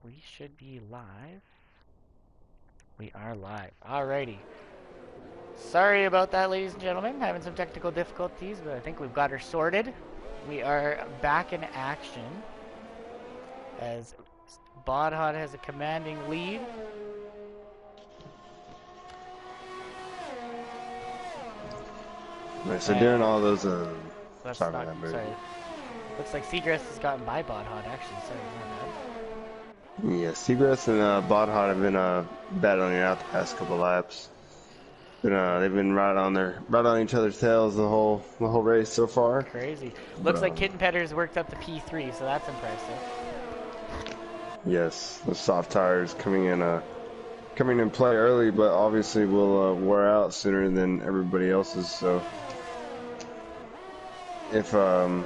we should be live. We are live. Alrighty. Sorry about that, ladies and gentlemen. Having some technical difficulties, but I think we've got her sorted. We are back in action as Bodhod has a commanding lead. Right, so during all those, That's sorry not. about that, Bird. Sorry. Looks like Seagrass has gotten by Bodhod, actually. Sorry, my bad. Yeah, Seagrass and Bodhot have been battling it out the past couple laps. They've been right on each other's tails the whole race so far. Crazy. But Looks like Kitten Petter's worked up to P3, so that's impressive. yes, the soft tires coming in play early, but obviously will wear out sooner than everybody else's. So if I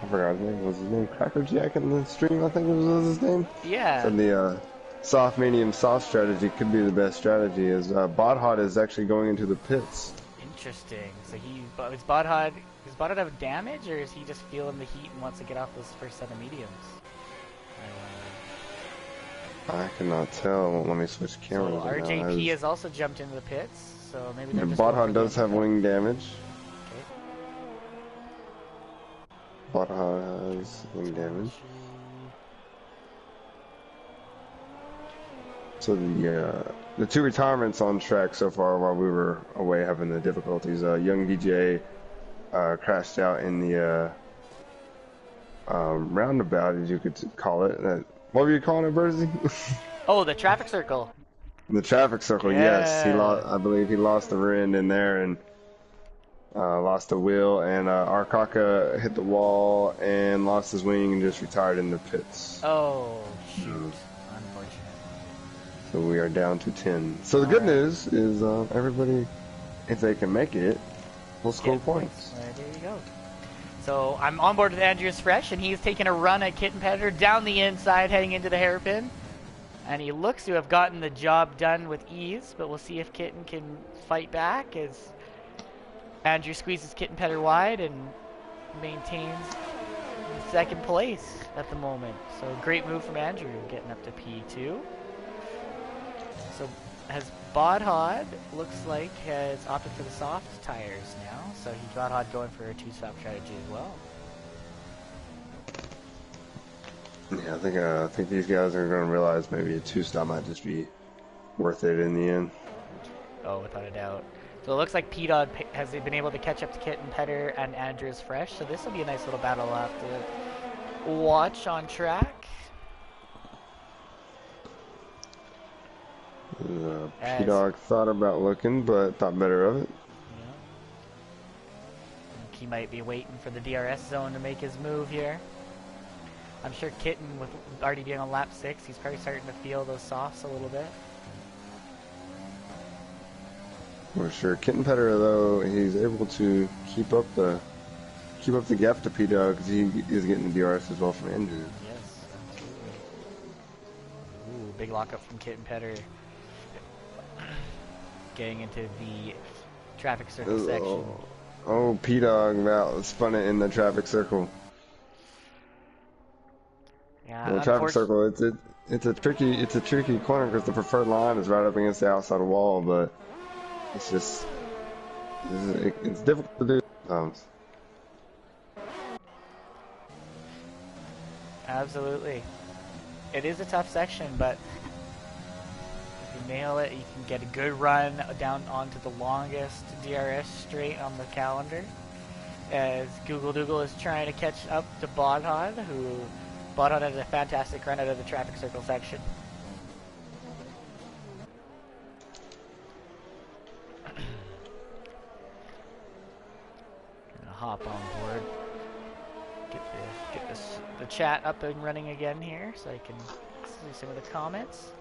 forgot his name. Was his name Cracker Jack in the stream? I think it was his name. Yeah. So the soft, medium, soft strategy could be the best strategy. As Bodhot is actually going into the pits. Interesting. So does Bodhod have damage, or is he just feeling the heat and wants to get off those first set of mediums? I cannot tell. Let me switch cameras. So RJP has also jumped into the pits, so maybe they're just Bodhot does have wing damage. Okay. Bodhot has wing damage. So the two retirements on track so far while we were away having the difficulties. Young DJ crashed out in the roundabout, as you could call it. What were you calling it, Burzy? Oh, the traffic circle. The traffic circle, Yeah. yes. I believe he lost the rear end in there and lost the wheel. And Arkaka hit the wall and lost his wing and just retired in the pits. Oh, shoot. Unfortunate. So we are down to 10. So the good news is everybody, if they can make it, will score points. There you go. So I'm on board with Andreas Fresh, and he's taking a run at Kitten Petter down the inside, heading into the hairpin. And he looks to have gotten the job done with ease, but we'll see if Kitten can fight back as Andrew squeezes Kitten Petter wide and maintains second place at the moment. So great move from Andrew, getting up to P2. So has Bodhod, looks like, has opted for the soft tires now. So he got Hod going for a two-stop strategy as well. Yeah, I think these guys are going to realize maybe a two-stop might just be worth it in the end. Oh, without a doubt. So it looks like P-Dog has been able to catch up to Kitten Petter and Andrews Fresh. So this will be a nice little battle we'll have to watch on track. P-Dog thought about looking, but thought better of it. Yeah. He might be waiting for the DRS zone to make his move here. I'm sure Kitten, with already being on lap 6, he's probably starting to feel those softs a little bit. For sure. Kitten Petter, though, he's able to keep up the gap to P-Dog because he is getting the DRS as well from Andrew. Yes, absolutely. Ooh, big lockup from Kitten Petter. Getting into the traffic circle section. Oh, P-Dog spun it in the traffic circle. Yeah, the traffic circle, it's a tricky corner because the preferred line is right up against the outside wall, but it's just it's difficult to do sometimes. Absolutely, it is a tough section, but if you nail it, you can get a good run down onto the longest DRS straight on the calendar. As Google Dougal is trying to catch up to Bodhod, who Bodhod has a fantastic run out of the traffic circle section. Gonna hop on board. Get the chat up and running again here, so I can see some of the comments.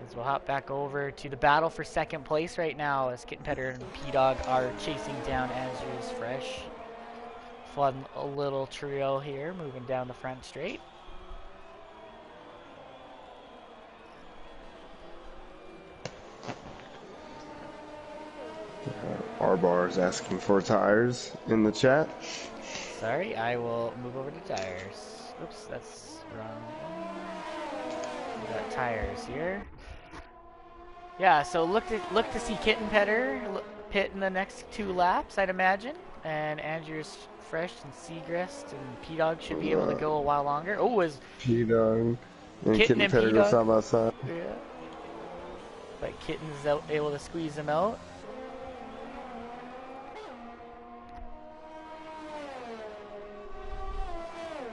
As we'll hop back over to the battle for second place right now, as Kitten Petter and P-Dog are chasing down Andrews Fresh. Fun little trio here, moving down the front straight. R-Bar is asking for tires in the chat. Sorry, I will move over to tires. Oops, that's wrong. We got tires here. Yeah, so look to see Kitten Petter pit in the next 2 laps, I'd imagine. And Andrews Fresh and Seagrist and P-Dog should be able to go a while longer. Oh, is P-Dog and Kitten Kitten and Petter go P-Dog? side by side. Yeah. But Kitten's able to squeeze him out.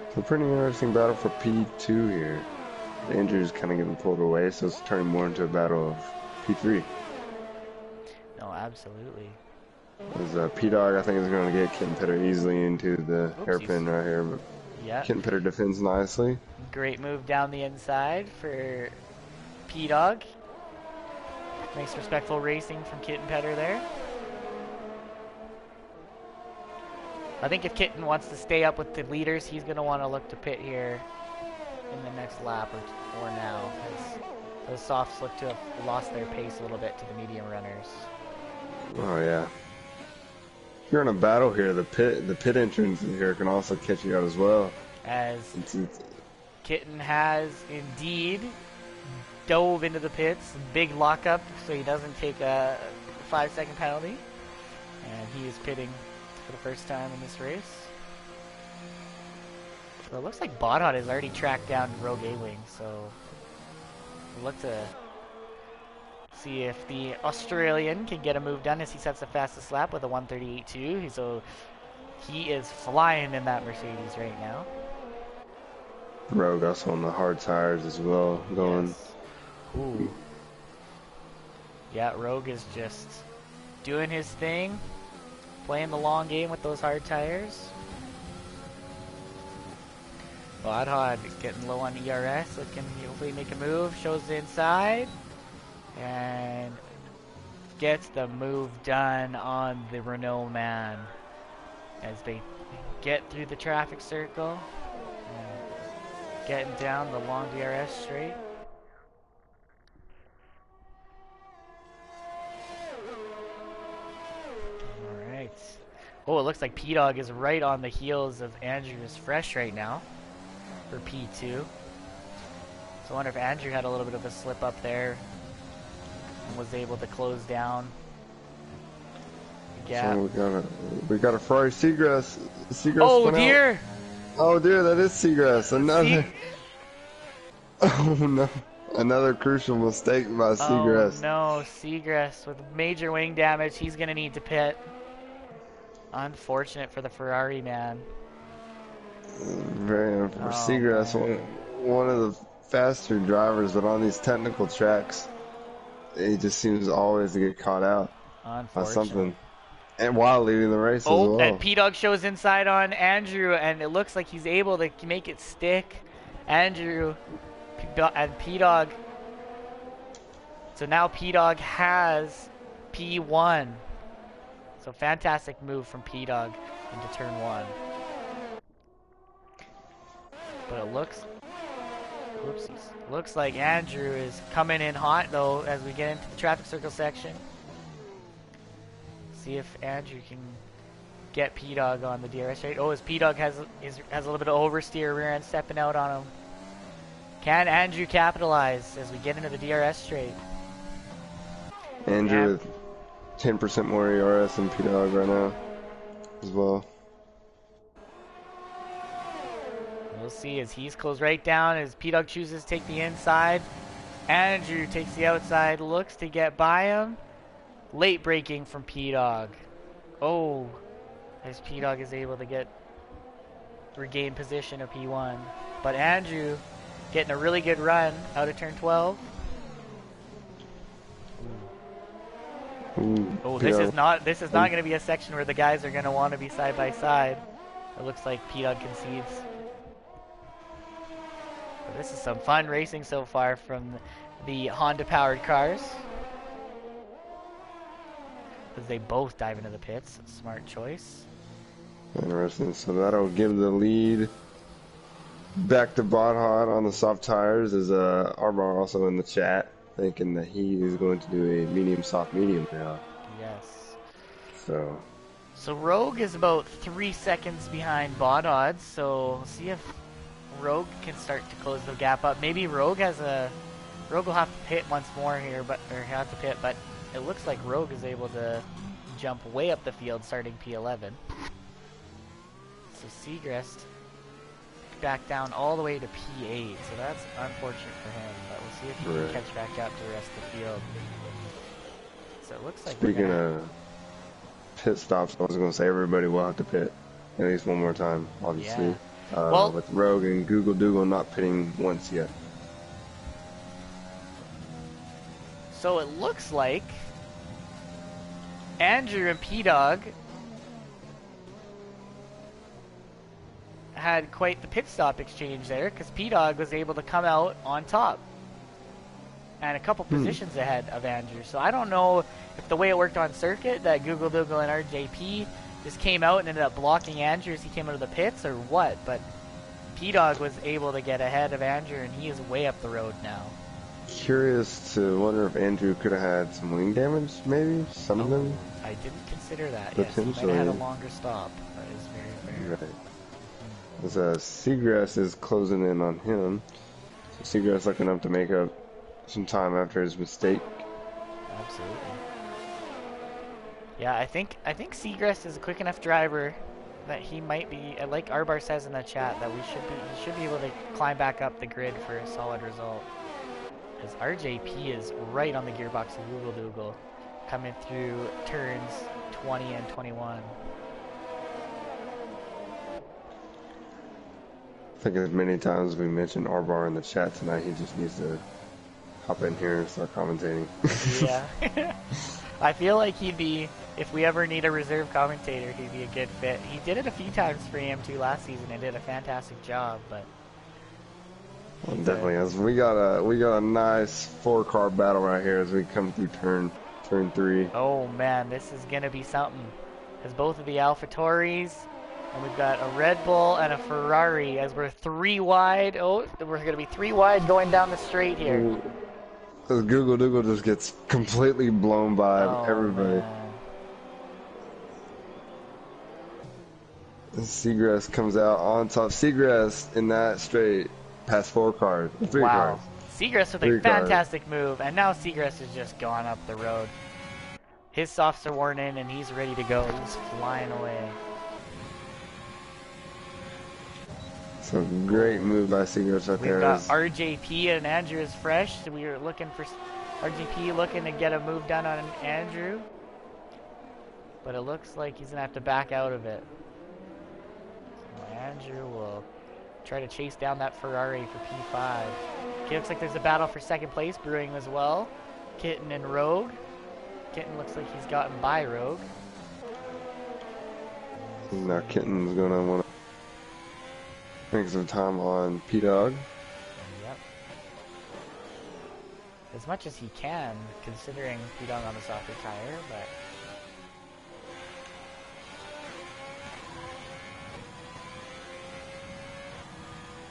It's a pretty interesting battle for P2 here. Andrew's kind of getting pulled away, so it's turning more into a battle of P3. No, absolutely. As P-Dog, I think, is going to get Kitten Petter easily into the hairpin right here, but yep. Kitten Petter defends nicely. Great move down the inside for P-Dog. Nice respectful racing from Kitten Petter there. I think if Kitten wants to stay up with the leaders, he's going to want to look to pit here in the next lap or now, as those softs look to have lost their pace a little bit to the medium runners. Oh yeah. If you're in a battle here, the pit entrance here can also catch you out as well. As Kitten has indeed dove into the pits, big lockup, so he doesn't take a 5-second penalty, and he is pitting for the first time in this race. So it looks like Bodhot has already tracked down Rogue A-Wing, so we'll look to see if the Australian can get a move done as he sets the fastest lap with a 1:38.2. So he is flying in that Mercedes right now. Rogue also on the hard tires as well, going. Yes. Ooh. Yeah, Rogue is just doing his thing, playing the long game with those hard tires. Bodhod getting low on ERS, so can hopefully make a move, shows the inside, and gets the move done on the Renault man as they get through the traffic circle, getting down the long DRS straight. Alright. Oh, it looks like P-Dog is right on the heels of Andrews Fresh right now for P2. So I wonder if Andrew had a little bit of a slip up there and was able to close down the gap. So we got a Ferrari Seagrass. Oh dear! Out. Oh dear, that is Seagrass. Another. Oh no. Another crucial mistake by Seagrass. Oh no, Seagrass with major wing damage. He's gonna need to pit. Unfortunate for the Ferrari man. Very unfortunate. Seagrass, one of the faster drivers, but on these technical tracks, he just seems always to get caught out by something. And while leading the race as well. And P-Dog shows inside on Andrew, and it looks like he's able to make it stick. Andrew and P-Dog. So now P-Dog has P1. So fantastic move from P-Dog into turn 1. But it looks like Andrew is coming in hot though as we get into the traffic circle section. See if Andrew can get P-Dog on the DRS rate. Oh, as P-Dog has a little bit of oversteer, rear end stepping out on him. Can Andrew capitalize as we get into the DRS straight? Andrew with 10% more ERS than P-Dog right now as well. We'll see as he's closed right down as P-Dog chooses to take the inside. Andrew takes the outside, looks to get by him. Late braking from P-Dog. Oh, as P-Dog is able to regain position of P1. But Andrew getting a really good run out of turn 12. Ooh, oh, this is not going to be a section where the guys are going to want to be side by side. It looks like P-Dog concedes. But this is some fun racing so far from the Honda-powered cars. As they both dive into the pits. Smart choice. Interesting. So that'll give the lead back to Bodhot on the soft tires. There's Arbar also in the chat thinking that he is going to do a medium, soft, medium now. Yes. So Rogue is about 3 seconds behind Bodhot. So we'll see if Rogue can start to close the gap up. Maybe Rogue will have to pit once more here, but it looks like Rogue is able to jump way up the field starting P11. So Segrest back down all the way to P8, so that's unfortunate for him, but we'll see if he can catch back up to the rest of the field. So it looks like speaking of pit stops, I was going to say everybody will have to pit at least one more time, obviously. Yeah. With Rogue and Google Dougal not pitting once yet. So it looks like Andrew and P-Dog had quite the pit stop exchange there, because P-Dog was able to come out on top and a couple positions ahead of Andrew. So I don't know if the way it worked on circuit, that Google Dougal and RJP just came out and ended up blocking Andrew as he came out of the pits, or what, but P-Dog was able to get ahead of Andrew, and he is way up the road now. Curious to wonder if Andrew could have had some wing damage, maybe? Something? I didn't consider that. Yes, he might have had a longer stop. That is very fair. Right. As Segrest is closing in on him. So Segrest looking up to make up some time after his mistake. Absolutely. Yeah, I think Segrest is a quick enough driver that he might be, like Arbar says in the chat, that he should be able to climb back up the grid for a solid result. Because RJP is right on the gearbox of Google Dougal, coming through turns 20 and 21. I think as many times as we mentioned Arbar in the chat tonight, he just needs to hop in here and start commentating. Yeah. I feel like he'd be, if we ever need a reserve commentator, he'd be a good fit. He did it a few times for AM2 last season and did a fantastic job, but... Well, definitely is. We got a nice 4-car battle right here as we come through turn 3. Oh man, this is gonna be something. Because both of the AlphaTauris, and we've got a Red Bull and a Ferrari as we're 3 wide. Oh, we're gonna be 3 wide going down the straight here. Because Google Dougal just gets completely blown by everybody. Segrest comes out on top. Segrest in that straight past 4 cars. 3 cars. Segrest with a fantastic move, and now Segrest has just gone up the road. His softs are worn in, and he's ready to go. He's flying away. So great move by Segrest right there. We've got RJP and Andrew is fresh. So we were looking for RJP looking to get a move done on Andrew. But it looks like he's going to have to back out of it. So Andrew will try to chase down that Ferrari for P5. Okay, looks like there's a battle for second place brewing as well. Kitten and Rogue. Kitten looks like he's gotten by Rogue. Now Kitten's going to want to make some time on P-Dog. Yep. As much as he can, considering P-Dog on the softer tire, but...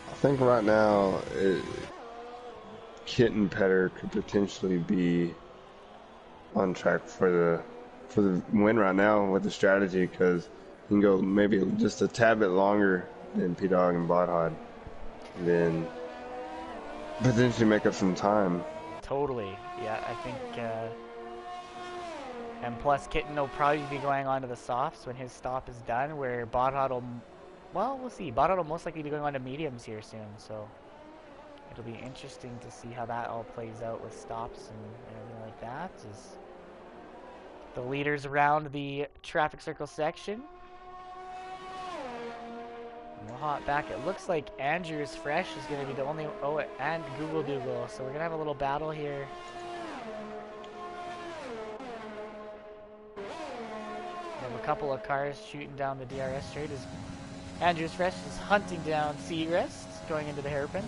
I think right now, Kitten Petter could potentially be on track for the win right now with the strategy, because he can go maybe just a tad bit longer than P-Dog and Bloodhod, and then potentially make up some time. Totally, yeah, I think, and plus Kitten will probably be going on to the softs when his stop is done, where Bloodhod will, well, we'll see. Bloodhod will most likely be going on to mediums here soon, so it'll be interesting to see how that all plays out with stops and everything like that. As the leaders around the traffic circle section. We'll hop back. It looks like Andrew's Fresh is going to be the only... Oh, and Google Dougal. So we're going to have a little battle here. We have a couple of cars shooting down the DRS straight as Andrew's Fresh is hunting down Segrest going into the hairpin.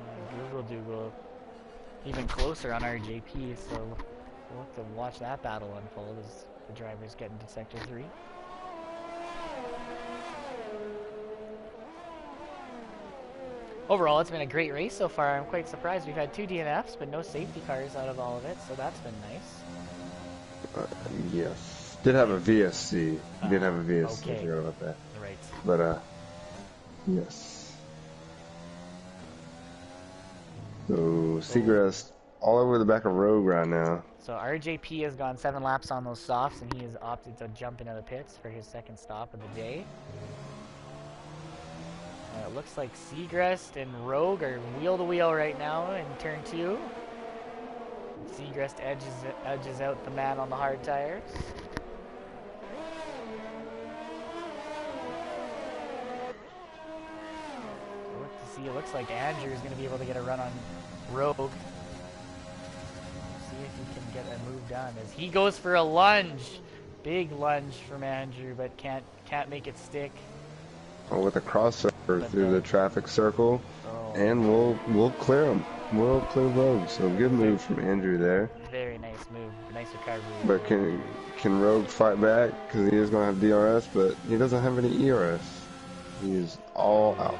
And Google Dougal even closer on RJP, so we'll have to watch that battle unfold as the drivers get into Sector 3. Overall, it's been a great race so far. I'm quite surprised. We've had 2 DNFs, but no safety cars out of all of it, so that's been nice. Yes. Did have a VSC. Did have a VSC. Okay. I forgot about that. Right. But yes. So Seagrass all over the back of Rogue right now. So RJP has gone 7 laps on those softs, and he has opted to jump into the pits for his second stop of the day. It looks like Seagrass and Rogue are wheel to wheel right now in turn 2. Seagrass edges out the man on the hard tires. Look to see, it looks like Andrew is going to be able to get a run on Rogue. See if he can get a move done as he goes for a lunge. Big lunge from Andrew, but can't make it stick. Oh, with a crossover through the traffic circle, and we'll clear him. We'll clear Rogue. So good move from Andrew there. Very nice move, nice recovery. But can Rogue fight back? Because he is going to have DRS, but he doesn't have any ERS. He is all out.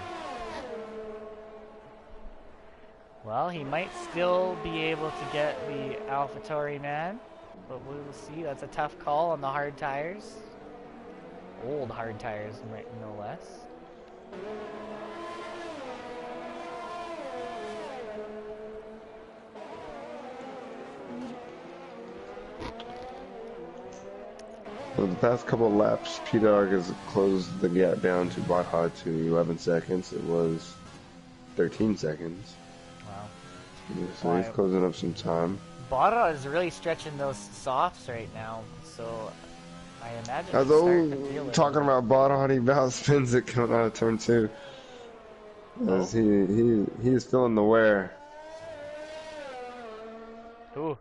Well, he might still be able to get the AlphaTauri man, but we will see. That's a tough call on the hard tires. Old hard tires, no less. So the past couple of laps, P-Dog has closed the gap down to Botha to 11 seconds. It was 13 seconds. Wow. So he's closing up some time. Botha is really stretching those softs right now, so I imagine As he's starting to feel it. talking about Botha, he about spins it coming out of turn 2. As he is feeling the wear. Ooh.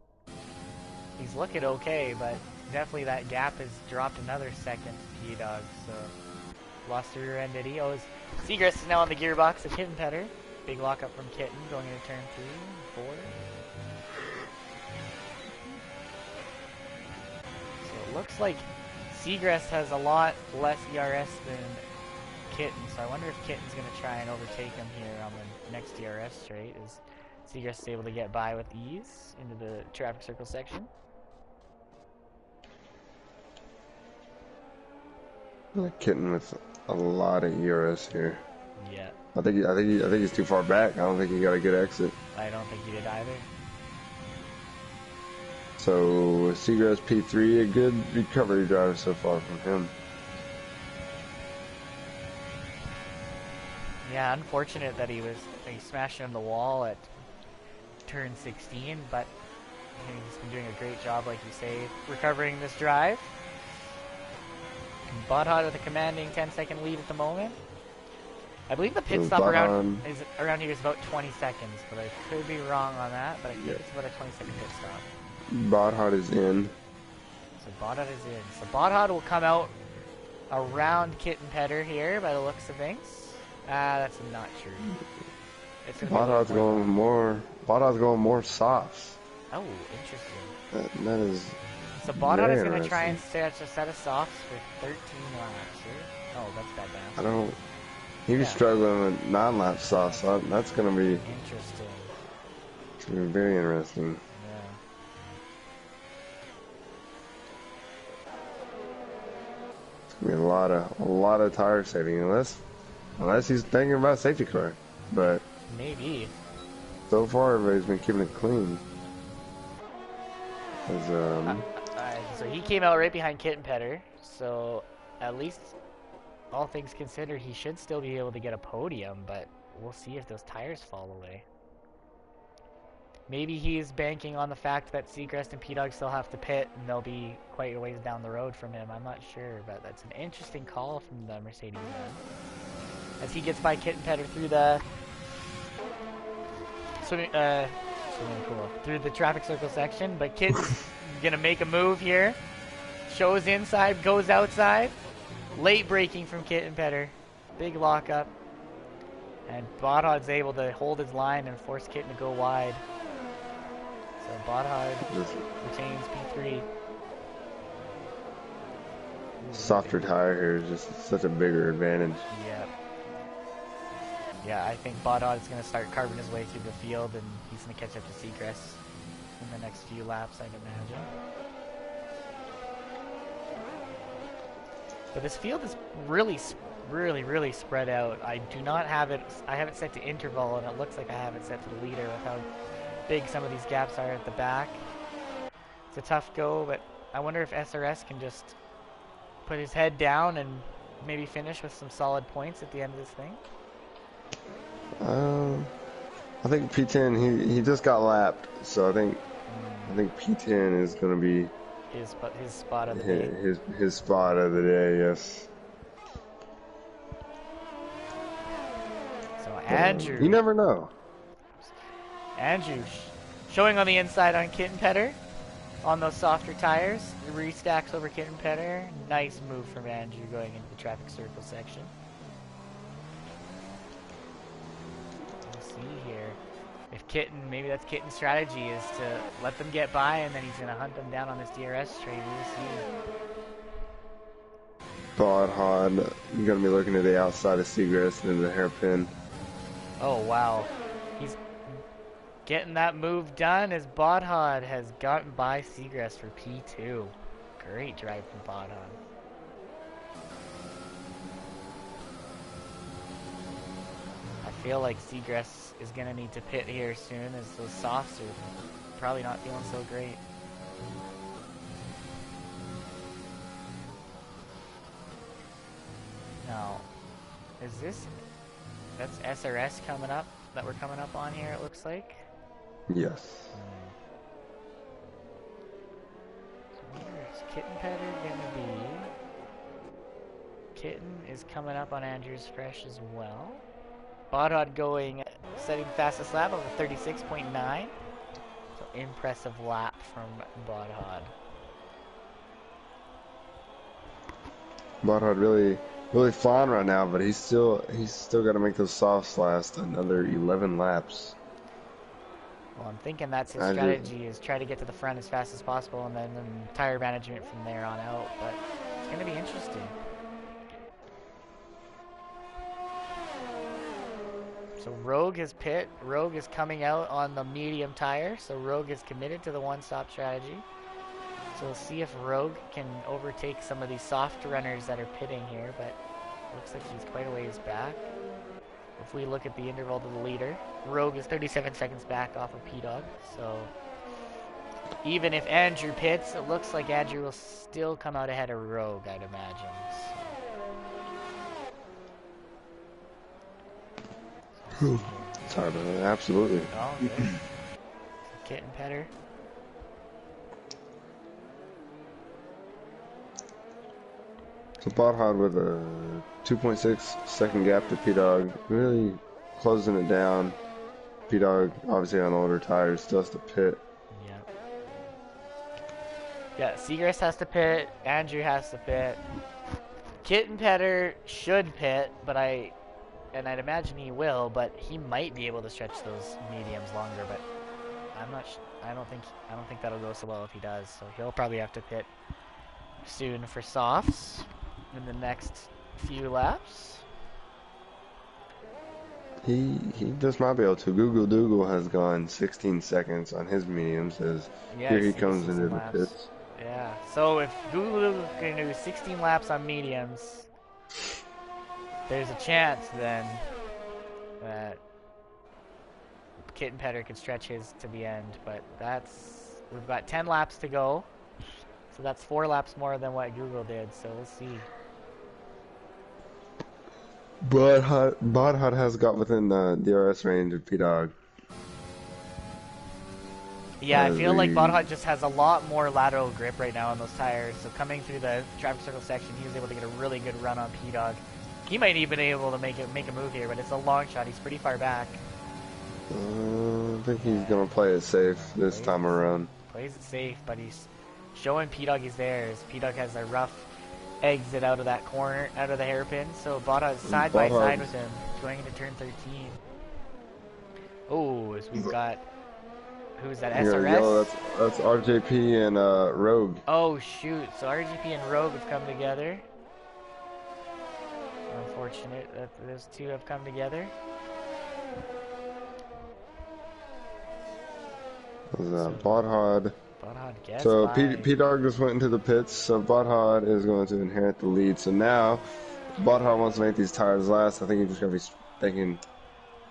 He's looking okay, but definitely that gap has dropped another second to P-Dog, so lost the rear end at EO's. Seagrass is now on the gearbox of Kitten Petter. Big lockup from Kitten going into turn 3, 4. So it looks like Seagrass has a lot less ERS than Kitten, so I wonder if Kitten's going to try and overtake him here on the next DRS straight. Is Seagrass able to get by with ease into the traffic circle section? Kitten with a lot of ERS here. Yeah. I think he's too far back. I don't think he got a good exit. I don't think he did either. So Seagrass P3, a good recovery drive so far from him. Yeah, unfortunate that he smashed into the wall at turn 16, but he's been doing a great job, like you say, recovering this drive. Botha with a commanding 10-second lead at the moment. I believe the pit stop around here is about 20 seconds, but I could be wrong on that, but I think it's about a 20-second pit stop. Botha is in. So Botha is in. So Botha will come out around Kitten Petter here by the looks of things. That's not true. Botha's going more softs. Oh, interesting. That is. So Botha is going to try and stretch a set of softs for 13 laps here. Oh, that's bad bounce. I don't. He was struggling with non-lap softs, so that's going to be interesting. It's going to be very interesting. Yeah. It's going to be a lot of tire saving, unless he's thinking about safety car. But maybe. So far, everybody's been keeping it clean. So he came out right behind Kitten Petter, so at least all things considered, he should still be able to get a podium, but we'll see if those tires fall away. Maybe he's banking on the fact that Seagrass and P-Dog still have to pit, and they'll be quite a ways down the road from him. I'm not sure, but that's an interesting call from the Mercedes man. As he gets by Kitten Petter through the through the traffic circle section, but Kitten's gonna make a move here. Shows inside, goes outside. Late braking from Kitten Petter. Big lockup. And Botha's able to hold his line and force Kitten to go wide. So Botha retains P3. Softer tire here is just such a bigger advantage. Yeah. Yeah, I think Botha is going to start carving his way through the field, and he's going to catch up to Seagrass in the next few laps, I'd imagine. But this field is really, really spread out. I do not have it. I have it set to interval, and it looks like I have it set to the leader with how big some of these gaps are at the back. It's a tough go, but I wonder if SRS can just put his head down and maybe finish with some solid points at the end of this thing. I think P10 he just got lapped, so I think P10 is gonna be his spot of the day. His spot of the day, yes. So Andrew, you never know. Andrew showing on the inside on Kitten Petter on those softer tires. Restacks over Kitten Petter. Nice move from Andrew going into the traffic circle section. We'll see here. If Kitten, maybe that's Kitten's strategy, is to let them get by and then he's going to hunt them down on this DRS straight. We'll see. Bodhod going to be looking to the outside of Seagrass into the hairpin. Oh, wow. He's getting that move done as Bodhod has gotten by Seagrass for P2. Great drive from Bodhod. I feel like Seagrass is going to need to pit here soon as those softs are probably not feeling so great. Now, is this... That's SRS coming up, that we're coming up on here, it looks like? Yes. So where's Kitten Petter gonna be? Kitten is coming up on Andrews Fresh as well. Bodhod going, setting fastest lap of a 36.9. So impressive lap from Bodhod. Bodhod really flying right now, but he's still got to make those softs last another 11 laps. Well, I'm thinking that's his strategy, is try to get to the front as fast as possible and then tire management from there on out, but it's going to be interesting. So Rogue is pit. Rogue is coming out on the medium tire, so Rogue is committed to the one-stop strategy. So we'll see if Rogue can overtake some of these soft runners that are pitting here, but it looks like he's quite a ways back. If we look at the interval to the leader, Rogue is 37 seconds back off of P-Dog, so even if Andrew pits, it looks like Andrew will still come out ahead of Rogue, I'd imagine. So. Sorry about that, absolutely. Oh, okay. Kitten Petter. So Bodhod with a 2.6 second gap to P-Dog, really closing it down. P-Dog obviously on older tires, still has to pit. Yeah, Seagrass has to pit, Andrew has to pit. Kitten Petter should pit, but I'd imagine he will, but he might be able to stretch those mediums longer, but I don't think that'll go so well if he does, so he'll probably have to pit soon for softs in the next few laps. He just might be able to. Google Dougal has gone 16 seconds on his mediums as here he comes into the pits. Yeah, so if Google can do 16 laps on mediums, there's a chance then that Kitten Petter could stretch his to the end, but we've got 10 laps to go, so that's 4 laps more than what Google did, so we'll see. Bodhod has got within DRS range of P-Dog. Yeah, I feel like Bodhod just has a lot more lateral grip right now on those tires, so coming through the traffic circle section, he was able to get a really good run on P-Dog. He might even be able to make a move here, but it's a long shot. He's pretty far back. I think he's going to play it safe this time around. Plays it safe, but he's showing P-Dog he's there, as P-Dog has a rough exit out of that corner, out of the hairpin, so Bodhod's side by side with him, going into turn 13. Oh, as we've got, who's that, SRS? Yellow, that's RJP and Rogue. Oh shoot, so RGP and Rogue have come together. Unfortunate that those two have come together. Bodhod guess So by... P-Dog just went into the pits, so Butthod is going to inherit the lead. So now, Butthod wants to make these tires last. I think he's just going to be thinking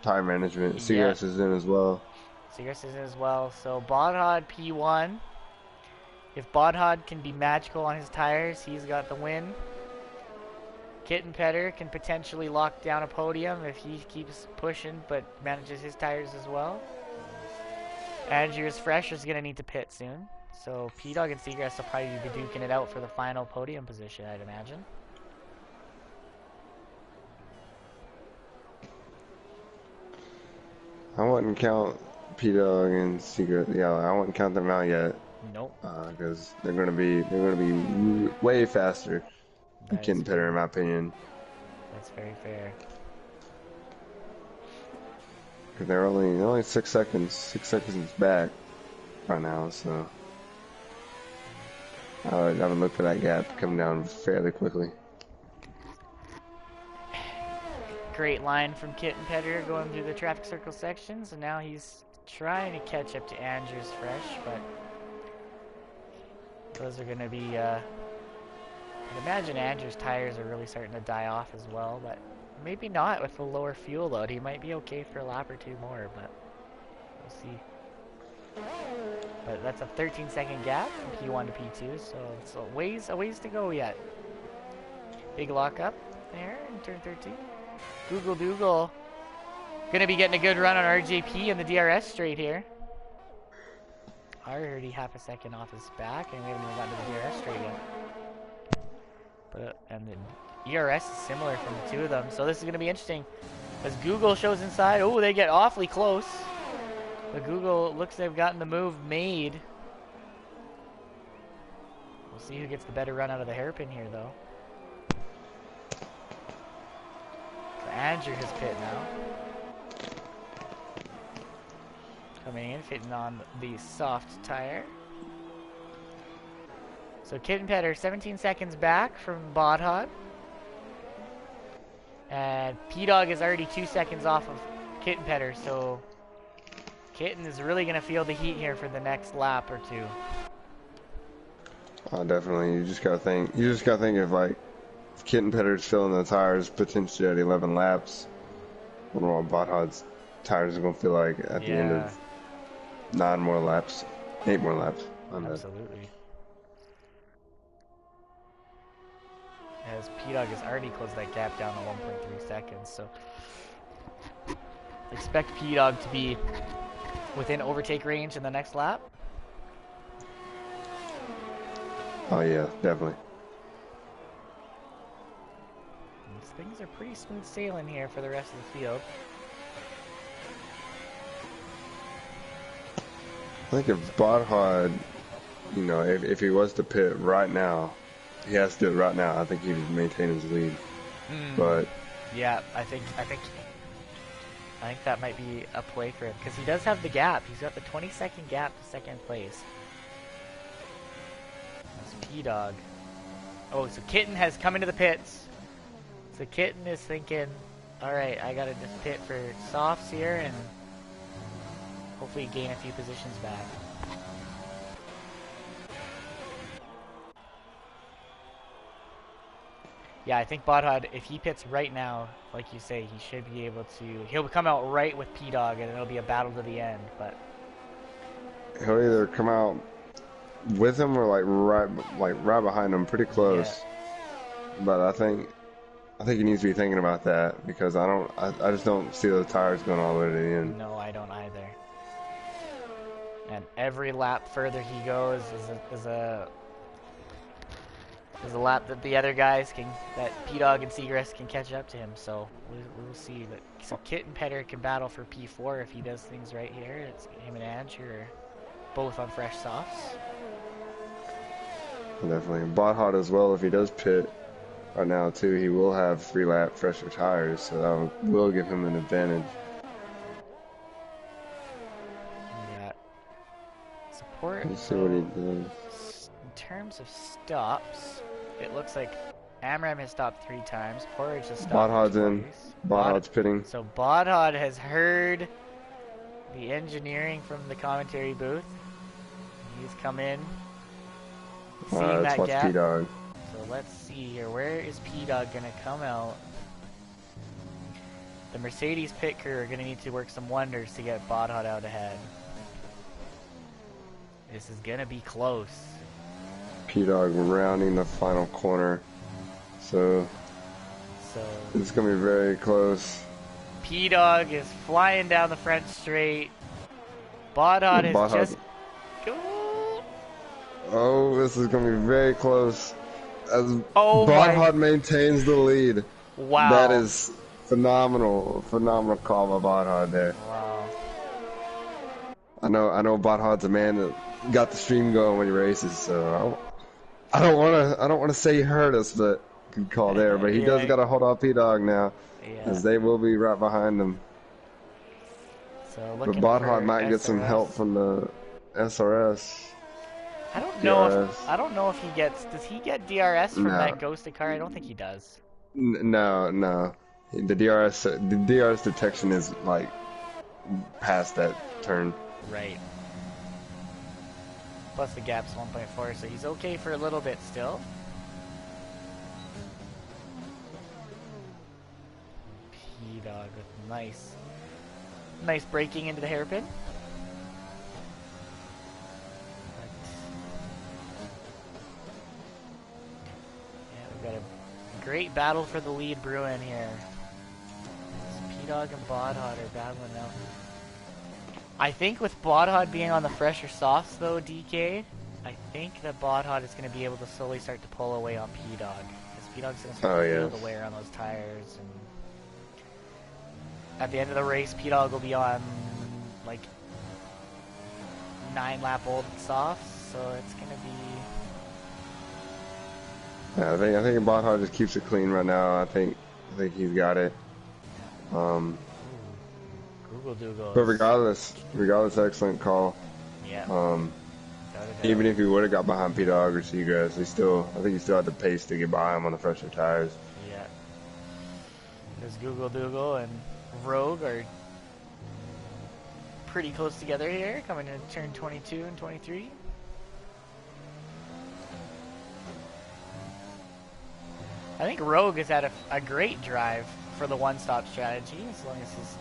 tire management. Yep. Seagrass is in as well. Seagrass is in as well. So Bodhod P1. If Bodhod can be magical on his tires, he's got the win. Kitten Petter can potentially lock down a podium if he keeps pushing but manages his tires as well. Andrews Fresh is going to need to pit soon. So P-Dog and Seagrass will probably be duking it out for the final podium position, I'd imagine. I wouldn't count P-Dog and Seagrass. Yeah, I wouldn't count them out yet. Nope. Because they're gonna be way faster than Kitten Petter, in my opinion. That's very fair. Because they're only 6 seconds back right now, so I would look for that gap coming down fairly quickly. Great line from Kitten Petter going through the traffic circle sections, and now he's trying to catch up to Andrews Fresh, but those are going to be, I'd imagine Andrews' tires are really starting to die off as well, but maybe not with the lower fuel load. He might be okay for a lap or two more, but we'll see. But that's a 13-second gap from P1 to P2, so it's a ways to go yet. Big lockup there in turn 13. Google Dougal gonna be getting a good run on RJP in the DRS straight here. Already half a second off his back, and we haven't even gotten to the DRS straight yet. But and the ERS is similar from the two of them, so this is gonna be interesting. As Google shows inside, oh, they get awfully close. But Google looks they've gotten the move made. We'll see who gets the better run out of the hairpin here, though. So Andrew has pit now. Coming in, fitting on the soft tire. So Kitten Petter 17 seconds back from Bodhod. And P-Dog is already 2 seconds off of Kitten Petter, so Kitten is really going to feel the heat here for the next lap or two. Oh, definitely. You just gotta think if like if Kitten Petter's filling the tires potentially at 11 laps. I wonder what Bothod's tires are gonna feel like at the end of 9 more laps, 8 more laps. Absolutely. As P-Dog has already closed that gap down to 1.3 seconds, so expect P-Dog to be within overtake range in the next lap. Oh yeah, definitely. Things are pretty smooth sailing here for the rest of the field. I think if Botthod, you know, if he was to pit right now, he has to do it right now. I think he would maintain his lead. But yeah, I think that might be a play for him because he does have the gap. He's got the 20-second gap to second place. That's P-Dog. Oh, so Kitten has come into the pits. So Kitten is thinking, all right, I gotta just pit for softs here and hopefully gain a few positions back. Yeah, I think Bodhod, if he pits right now, like you say, he should be able to. He'll come out right with P-Dog, and it'll be a battle to the end. But he'll either come out with him or right behind him, pretty close. Yeah. But I think he needs to be thinking about that because I just don't see the tires going all the way to the end. No, I don't either. And every lap further he goes is a lap that the other guys that P-Dog and Seagrass can catch up to him. So we'll see. But so Kitten Petter can battle for P4 if he does things right here. It's him and Andrew are both on fresh softs. Definitely. Botthod as well, if he does pit right now too, he will have 3-lap fresher tires, so that will give him an advantage. Yeah. Support. Let's see what he does. In terms of stops, it looks like Amram has stopped 3 times. Porridge has stopped Bothod's twice. in. Bothod's pitting. So Bodhod has heard the engineering from the commentary booth. He's come in, seeing Let's that watch gap. P-Dog. So let's see here. Where is P-Dog going to come out? The Mercedes pit crew are going to need to work some wonders to get Bodhot out ahead. This is going to be close. P-Dog rounding the final corner. So it's going to be very close. P-Dog is flying down the front straight. Bodhot is just... Oh, this is going to be very close. As Bodhot maintains the lead. Wow. That is phenomenal. Phenomenal call by Bodhot there. Wow. I know Bodhot's a man that got the stream going when he races, so I don't want to say he hurt us, but good call there. But he does got to hold off P-Dog now, as they will be right behind him. So but Bodhot might get some help from the SRS. I don't know. I don't know if he gets. Does he get DRS from that ghosted car? I don't think he does. No. The DRS detection is like past that turn. Right. Plus the gap's 1.4, so he's okay for a little bit still. P-Dog with nice braking into the hairpin. We've got a great battle for the lead brewing here. P-Dog and Bodhot are battling out. I think with Bodhot being on the fresher softs though, DK, I think that Bodhot is going to be able to slowly start to pull away on P-Dog. Because P-Dog's going to start to feel the wear on those tires. And at the end of the race, P-Dog will be on like 9-lap-old softs, so it's going to be... Yeah, I think Bodhot just keeps it clean right now. I think he's got it. But regardless, excellent call. Yeah. Even if he would have got behind P-Dog or Seagrass, I think he still had the pace to get by him on the fresher tires. Yeah. Because Google and Rogue are pretty close together here, coming into turn 22 and 23. I think Rogue has had a great drive for the one-stop strategy, as long as his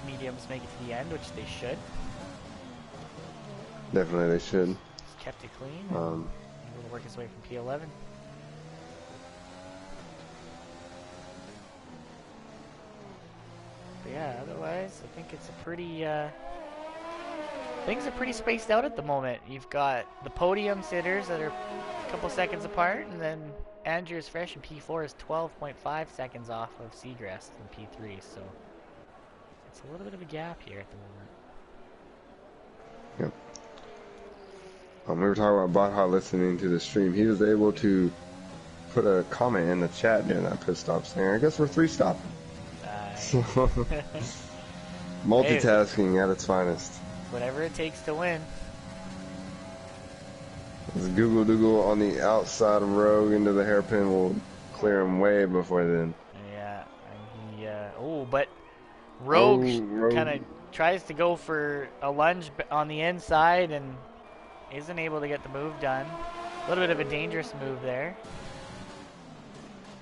mediums make it to the end, which they should. Definitely they should. Just kept it clean. Able to work his way from P11. But yeah, otherwise, I think it's a pretty... things are pretty spaced out at the moment. You've got the podium sitters that are a couple seconds apart, and then Andrew is fresh, and P4 is 12.5 seconds off of Seagrass in P3, so it's a little bit of a gap here at the moment. Yep. We were talking about Bodhot listening to the stream. He was able to put a comment in the chat during that pit stop saying, I guess we're 3-stopping. Multitasking at its finest. Whatever it takes to win. This Google on the outside of Rogue into the hairpin will clear him way before then. Yeah, but Rogue kind of tries to go for a lunge on the inside and isn't able to get the move done. A little bit of a dangerous move there.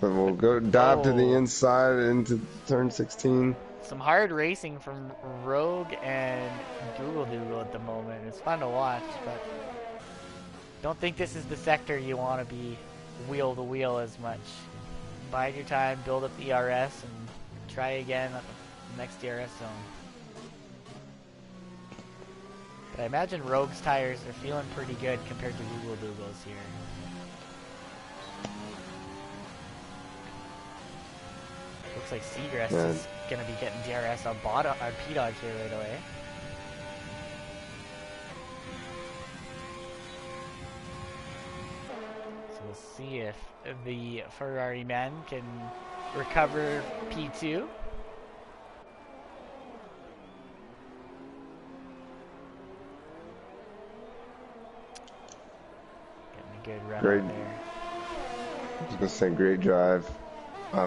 But we'll go dive to the inside into turn 16. Some hard racing from Rogue and Google at the moment. It's fun to watch, but don't think this is the sector you want to be wheel to wheel as much. Bide your time, build up the ERS, and try again at the next DRS zone. But I imagine Rogue's tires are feeling pretty good compared to Google's here. Looks like Seagrass is going to be getting DRS on P-Dog here right away. So we'll see if the Ferrari men can recover P2. Getting a good run out there. I was going to say great drive.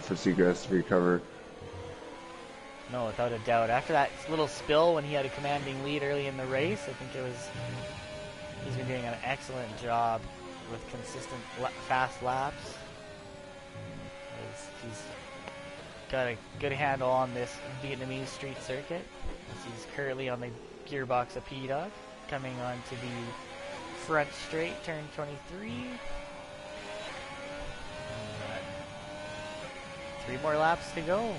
For Seagrass to recover. No, without a doubt. After that little spill when he had a commanding lead early in the race, I think it was He's been doing an excellent job with consistent fast laps. He's got a good handle on this Vietnamese street circuit. He's currently on the gearbox of P-Dog, coming onto the front straight, turn 23. 3 more laps to go.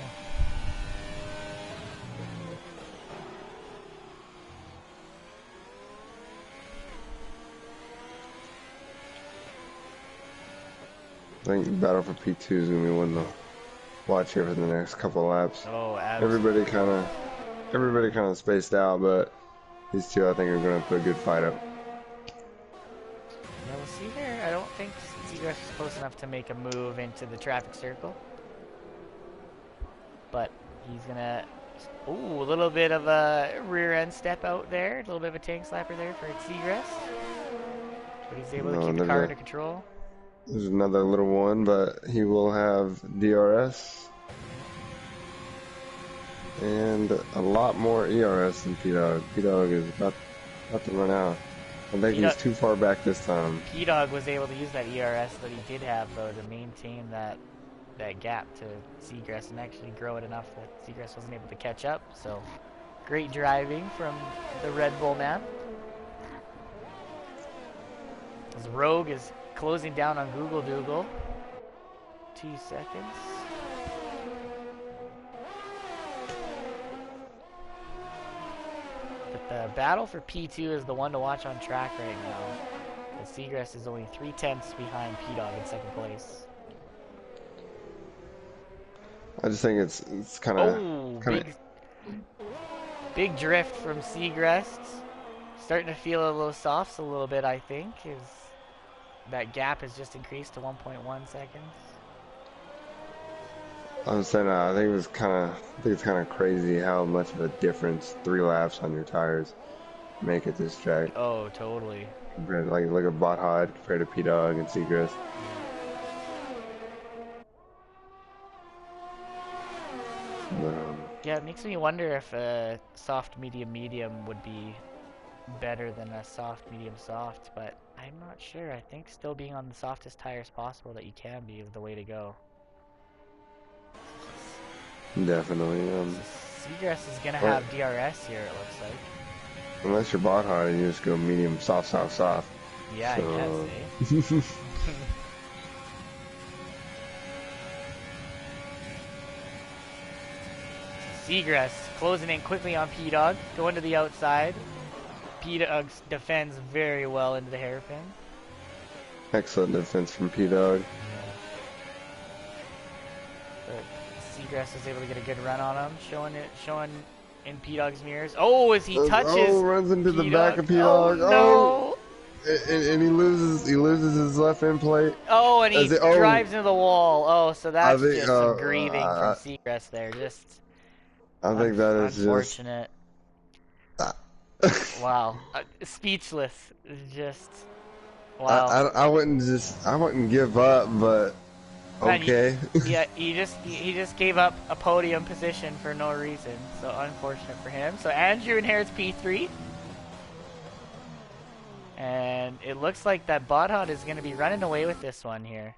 I think battle for P2 is gonna be one to watch here for the next couple of laps. Oh, absolutely. Everybody kind of spaced out, but these two I think are gonna put a good fight up. Yeah, we'll see here. I don't think Seagrass is close enough to make a move into the traffic circle, but he's gonna. Ooh, a little bit of a rear end step out there. A little bit of a tank slapper there for Seagrass, but he's able to keep the car under control. There's another little one, but he will have DRS. And a lot more ERS than P-Dog. P-Dog is about to run out. I think he's too far back this time. P-Dog was able to use that ERS that he did have, though, to maintain that gap to Seagrass and actually grow it enough that Seagrass wasn't able to catch up. So, great driving from the Red Bull man. As Rogue is closing down on Google Dougal. 2 seconds. But the battle for P2 is the one to watch on track right now. As Seagrass is only 3/10 behind P-Dog in second place. I just think it's kind of big drift from Seagrass. Starting to feel a little soft a little bit, I think. That gap has just increased to 1.1 seconds. I was saying, I think it's kind of crazy how much of a difference 3 laps on your tires make at this track. Oh, totally. Compared to, like, look at Bot Hod compared to P-Dog and Seagrass. Yeah, it makes me wonder if a soft medium would be better than a soft medium soft, but I'm not sure. I think still being on the softest tires possible that you can be is the way to go. Definitely. Seagrass is gonna have DRS here, it looks like. Unless you're Bot Hod and you just go medium soft. Yeah, so... I guess, eh? Seagrass closing in quickly on P-Dog, going to the outside. P-Dog defends very well into the hairpin. Excellent defense from P-Dog. But Seagrass is able to get a good run on him, showing in P-Dog's mirrors. Oh, as he touches. Oh, runs into the back of P-Dog. Oh, no. And he loses his left end plate. Oh, and he drives into the wall. Oh, so that's just some grieving from Seagrass there. I think that is unfortunate. Wow, speechless. Just wow. I wouldn't give up, but okay. Man, he just gave up a podium position for no reason. So unfortunate for him. So Andrew inherits P3. And it looks like that Bot Hod is going to be running away with this one here.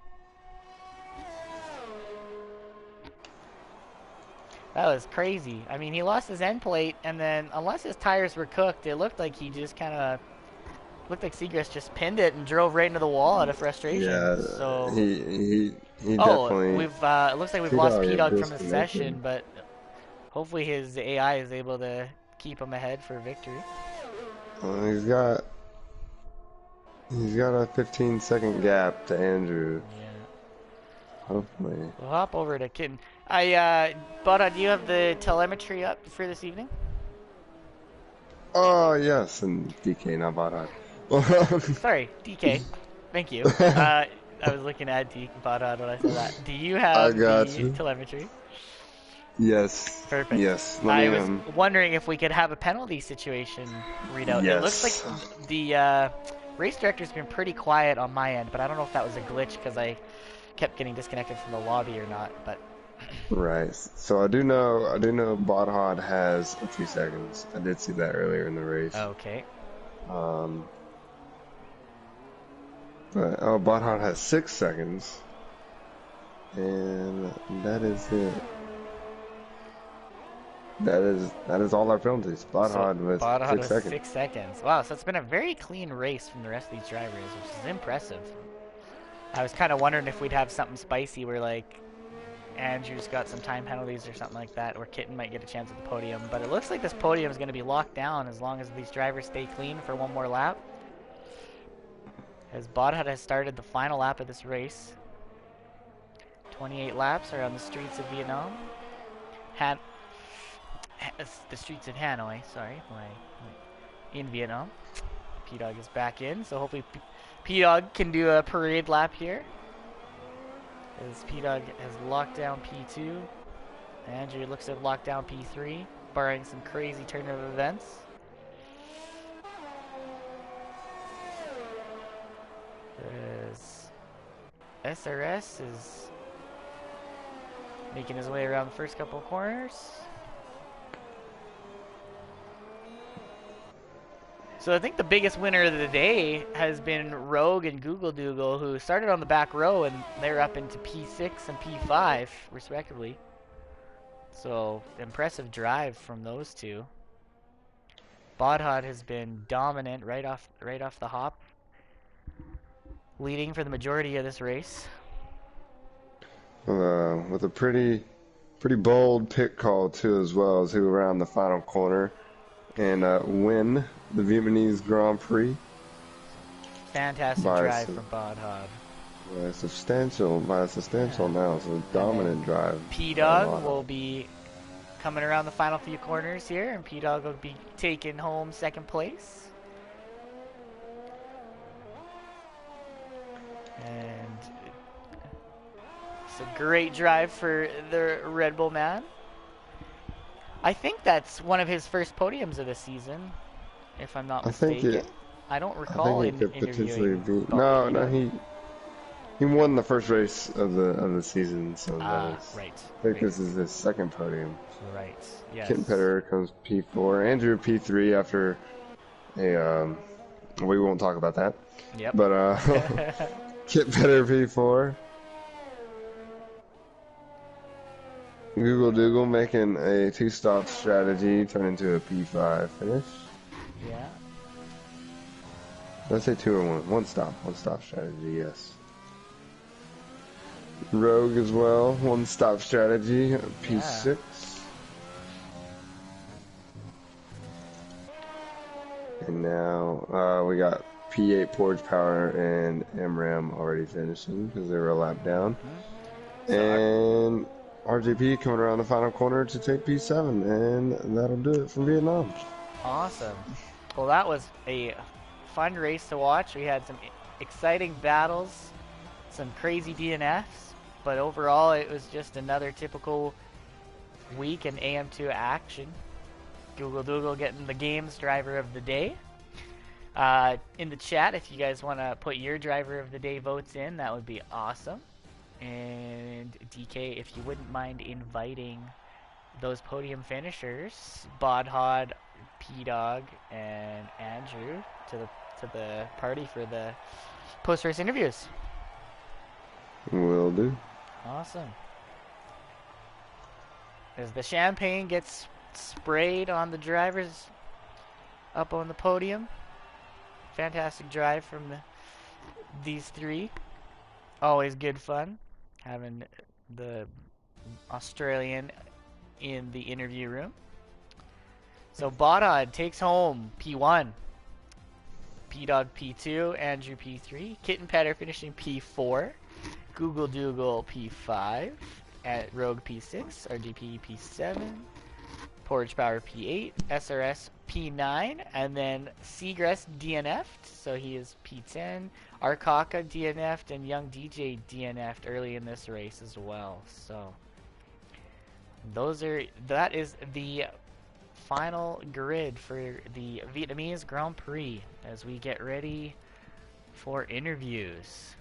That was crazy. I mean, he lost his end plate, and then, unless his tires were cooked, it looked like he just kind of... Looked like Seagrass just pinned it and drove right into the wall out of frustration. Yeah, so he definitely... it looks like we've lost P-Dog from the session, but hopefully his AI is able to keep him ahead for victory. He's got a 15-second gap to Andrew. Yeah. Hopefully. We'll hop over to Kitten. Bada, do you have the telemetry up for this evening? Oh, yes, and DK, not Bada. Sorry, DK. Thank you. I was looking at Bada when I said that. Do you have the telemetry? Yes. Perfect. Yes. I was wondering if we could have a penalty situation readout. Yes. It looks like the race director's been pretty quiet on my end, but I don't know if that was a glitch because I kept getting disconnected from the lobby or not. But right. So I do know Bot Hod has a few seconds. I did see that earlier in the race. Okay. But oh, Botthard has 6 seconds, and that is it. That is all our penalties. So Botthard with Bottas 6 was seconds. 6 seconds. Wow, so it's been a very clean race from the rest of these drivers, which is impressive. I was kind of wondering if we'd have something spicy where like Andrew's got some time penalties or something like that, or Kitten might get a chance at the podium. But it looks like this podium is going to be locked down as long as these drivers stay clean for one more lap. As Bottas has started the final lap of this race. 28 laps are on the streets of Vietnam. The streets of Hanoi, sorry, in Vietnam. P-Dog is back in, so hopefully P-Dog can do a parade lap here. As P-Dog has locked down P2. Andrew looks to have locked down P3, barring some crazy turn of events. As SRS is making his way around the first couple of corners. So I think the biggest winner of the day has been Rogue and Google Dougal, who started on the back row and they're up into P6 and P5 respectively. So impressive drive from those two. Bodhod has been dominant right off the hop, leading for the majority of this race. With a pretty bold pit call too, as well, as he around the final corner and win the Vietnamese Grand Prix. Fantastic drive from Bodhod. By a substantial now, so dominant drive. P-Dog will be coming around the final few corners here, and P-Dog will be taking home second place. And it's a great drive for the Red Bull man. I think that's one of his first podiums of the season, if I'm not mistaken. I don't recall I think it could potentially be. No, he won the first race of the season, so that is, right. I think this is his second podium. Right. Yes. Kitten Pedder comes P4. Andrew P3 after a we won't talk about that. Yep. But Kitten Pedder P4. Google Dougal making a 2-stop strategy turn into a P5 finish. Yeah. Let's say 2 or 1. One stop strategy, yes. Rogue as well, 1-stop strategy, P6. Yeah. And now we got P8 Portage Power and MRAM already finishing because they were a lap down. Mm-hmm. And RJP coming around the final corner to take P7, and that'll do it from Vietnam. Awesome. Well, that was a fun race to watch. We had some exciting battles, some crazy DNFs, but overall it was just another typical week in AM2 action. Google Dougal getting the game's driver of the day. In the chat, if you guys want to put your driver of the day votes in, that would be awesome. And DK, if you wouldn't mind inviting those podium finishers, Bodhod, P-Dog, and Andrew to the party for the post-race interviews. Will do. Awesome. As the champagne gets sprayed on the drivers up on the podium. Fantastic drive from these three. Always good fun having the Australian in the interview room. So Bodhod takes home P1, P-Dog P2, Andrew P3, Kitten Pedder finishing P4, Google Dougal P5, at Rogue P6, RGP P7, Portage Power P8, SRS P9, and then Seagrass DNF'd, so he is P10. Arkaka DNF'd, and Young DJ DNF'd early in this race as well. So that is the final grid for the Vietnamese Grand Prix as we get ready for interviews.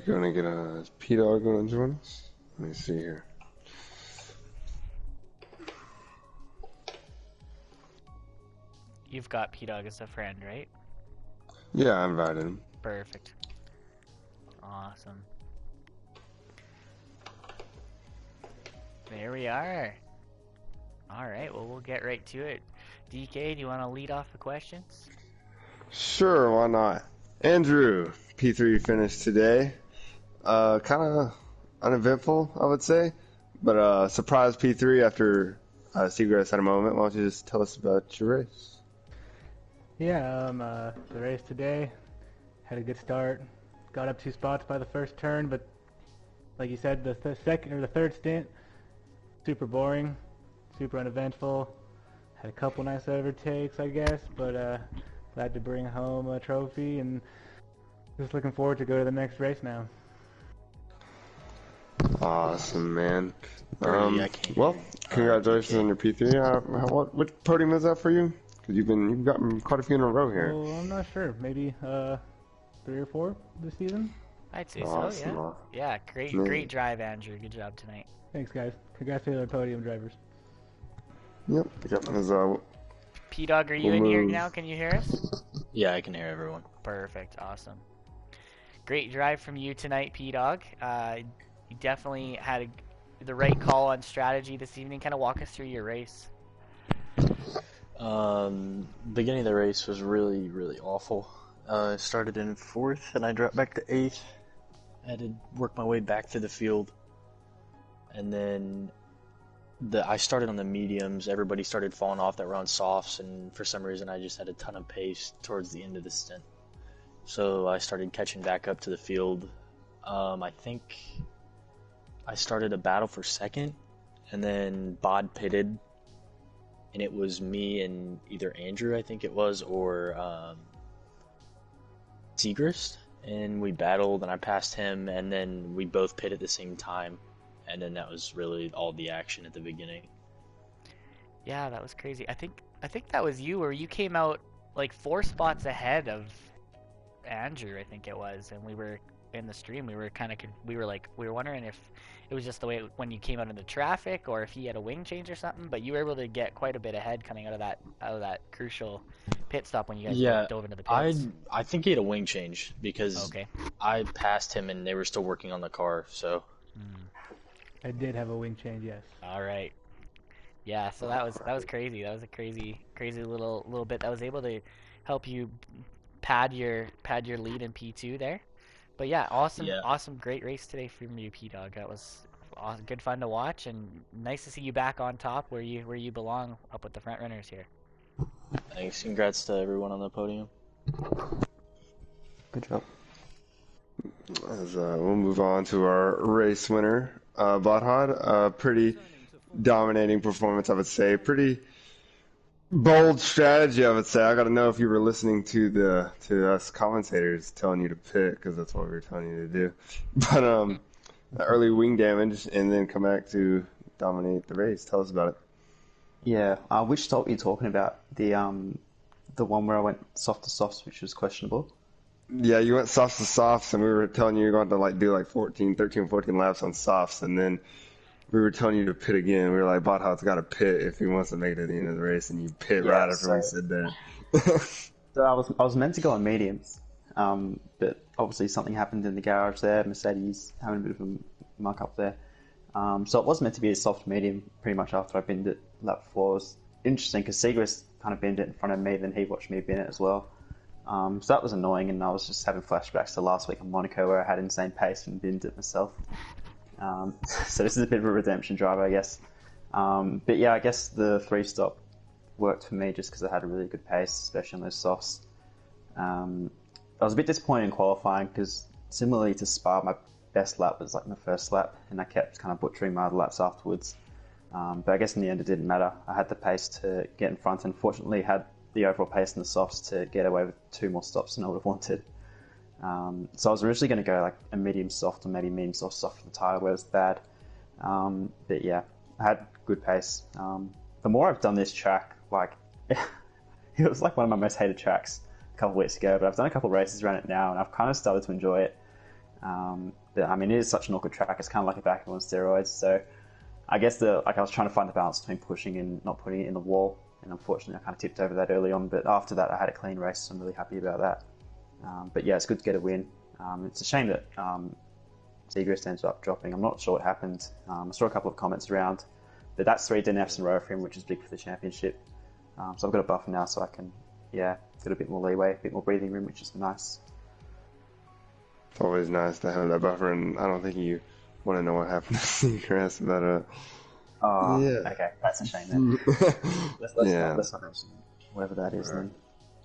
gonna get a P-Dog gonna join us? Let me see here. You've got P-Dog as a friend, right? Yeah, I invited him. Perfect. Awesome. There we are. Alright, well, we'll get right to it. DK, do you want to lead off the questions? Sure, why not? Andrew, P3 finished today. Kind of uneventful, I would say, but surprise P3 after Seagrass had a moment. Why don't you just tell us about your race? Yeah, the race today had a good start. Got up 2 spots by the first turn, but like you said, the second or the third stint, super boring, super uneventful. Had a couple nice overtakes, I guess, but glad to bring home a trophy and just looking forward to go to the next race now. Awesome, man. I can't Well, hear you. congratulations on your P3. What podium is that for you? Because you've gotten quite a few in a row here. Well, I'm not sure. Maybe 3 or 4 this season. I'd say Awesome. so, yeah. Yeah, great drive, Andrew. Good job tonight. Thanks, guys. Congrats to the other podium drivers. Yep. P-Dog, are you in here now? Can you hear us? Yeah, I can hear everyone. Perfect, awesome. Great drive from you tonight, P-Dog. You definitely had the right call on strategy this evening. Kind of walk us through your race. Beginning of the race was really, really awful. I started in 4th and I dropped back to 8th. I had to work my way back to the field. And then I started on the mediums. Everybody started falling off that were on softs, and for some reason I just had a ton of pace towards the end of the stint. So I started catching back up to the field. I think I started a battle for 2nd, and then Bod pitted, and it was me and either Andrew, I think it was, or Seagrist, and we battled, and I passed him, and then we both pit at the same time, and then that was really all the action at the beginning. Yeah, that was crazy. I think that was you, where you came out like 4 spots ahead of Andrew, I think it was, and we were in the stream. We were wondering if it was just the way when you came out in the traffic, or if he had a wing change or something. But you were able to get quite a bit ahead coming out of that crucial pit stop when you guys dove into the pits. I think he had a wing change because I passed him and they were still working on the car. So I did have a wing change, yes. All right. Yeah, so that was crazy. That was a crazy little bit that was able to help you pad your lead in P2 there. But yeah, awesome, great race today from you, P-Dog. That was good fun to watch, and nice to see you back on top where you belong, up with the front runners here. Thanks. Congrats to everyone on the podium. Good job. As we'll move on to our race winner, Badhad. Pretty dominating performance, I would say. Pretty bold strategy, I would say. I got to know if you were listening to us commentators telling you to pit, because that's what we were telling you to do. But early wing damage, and then come back to dominate the race. Tell us about it. Yeah, which stop are you talking about? The one where I went soft to softs, which was questionable. Yeah, you went softs to softs, and we were telling you you're going to do 13, 14 laps on softs, and then we were telling you to pit again. We were like, Badhad's got to pit if he wants to make it at the end of the race, and you pit right after we said that. So I was meant to go on mediums, but obviously something happened in the garage there. Mercedes having a bit of a muck up there. So it was meant to be a soft medium pretty much after I binned it lap 4. It was interesting because Seagrass kind of binned it in front of me, then he watched me bin it as well. So that was annoying, and I was just having flashbacks to last week in Monaco where I had insane pace and binned it myself. So this is a bit of a redemption drive, I guess. But yeah, I guess the 3-stop worked for me just because I had a really good pace, especially on those softs. I was a bit disappointed in qualifying because similarly to Spa, my best lap was like my first lap, and I kept kind of butchering my other laps afterwards. But I guess in the end it didn't matter. I had the pace to get in front, and fortunately had the overall pace in the softs to get away with 2 more stops than I would have wanted. So I was originally going to go like a medium soft or maybe medium soft for the tyre where it was bad. But yeah, I had good pace. The more I've done this track, like it was like one of my most hated tracks a couple of weeks ago, but I've done a couple of races around it now and I've kind of started to enjoy it. But I mean, it is such an awkward track. It's kind of like a backhill on steroids. So I guess I was trying to find the balance between pushing and not putting it in the wall. And unfortunately, I kind of tipped over that early on. But after that, I had a clean race, so I'm really happy about that. But yeah, it's good to get a win. It's a shame that Segrist ends up dropping. I'm not sure what happened. I saw a couple of comments around, but that's 3 DNFs in a row for him, which is big for the championship. So I've got a buffer now, so I can, get a bit more leeway, a bit more breathing room, which is nice. It's always nice to have that buffer, and I don't think you want to know what happened to Seacrest, but Oh, yeah. okay, that's a shame then. let's not mention whatever that is, then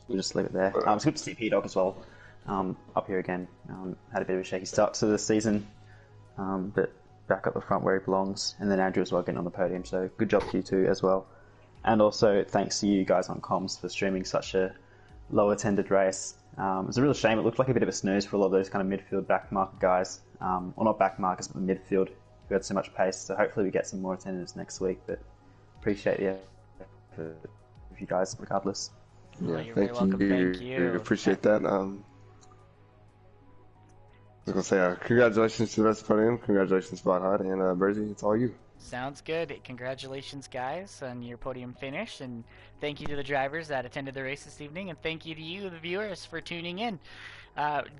we'll just leave it there. It's good to see P-Dog as well. Up here again, had a bit of a shaky start to the season, but back up the front where he belongs, and then Andrew as well getting on the podium, so good job to you two as well. And also thanks to you guys on comms for streaming such a low attended race. It was a real shame. It looked like a bit of a snooze for a lot of those kind of midfield back marker guys. Well, not back markers, but the midfield who had so much pace. So hopefully we get some more attendance next week. But appreciate the effort of you guys regardless. Yeah, you're very welcome. Thank you. Appreciate that. I was gonna say, congratulations to the rest of the podium. Congratulations, Spot Hot, and Bersy, it's all you. Sounds good. Congratulations, guys, on your podium finish, and thank you to the drivers that attended the race this evening, and thank you to you, the viewers, for tuning in.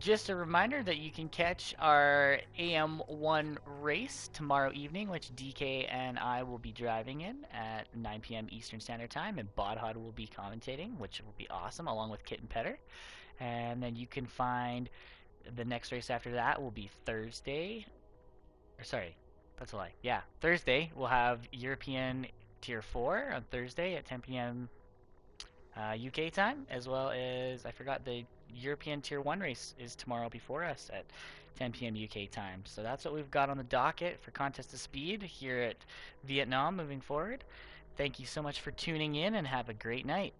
Just a reminder that you can catch our AM1 race tomorrow evening, which DK and I will be driving in at 9 p.m. Eastern Standard Time, and Bodhod will be commentating, which will be awesome, along with Kit and Petter. And then you can find the next race after that will be Thursday. Or sorry, that's a lie. Yeah, Thursday we'll have European Tier 4 on Thursday at 10 p.m. UK time, as well as, I forgot, the European Tier 1 race is tomorrow before us at 10 p.m. UK time. So that's what we've got on the docket for Contest of Speed here at Vietnam moving forward. Thank you so much for tuning in, and have a great night.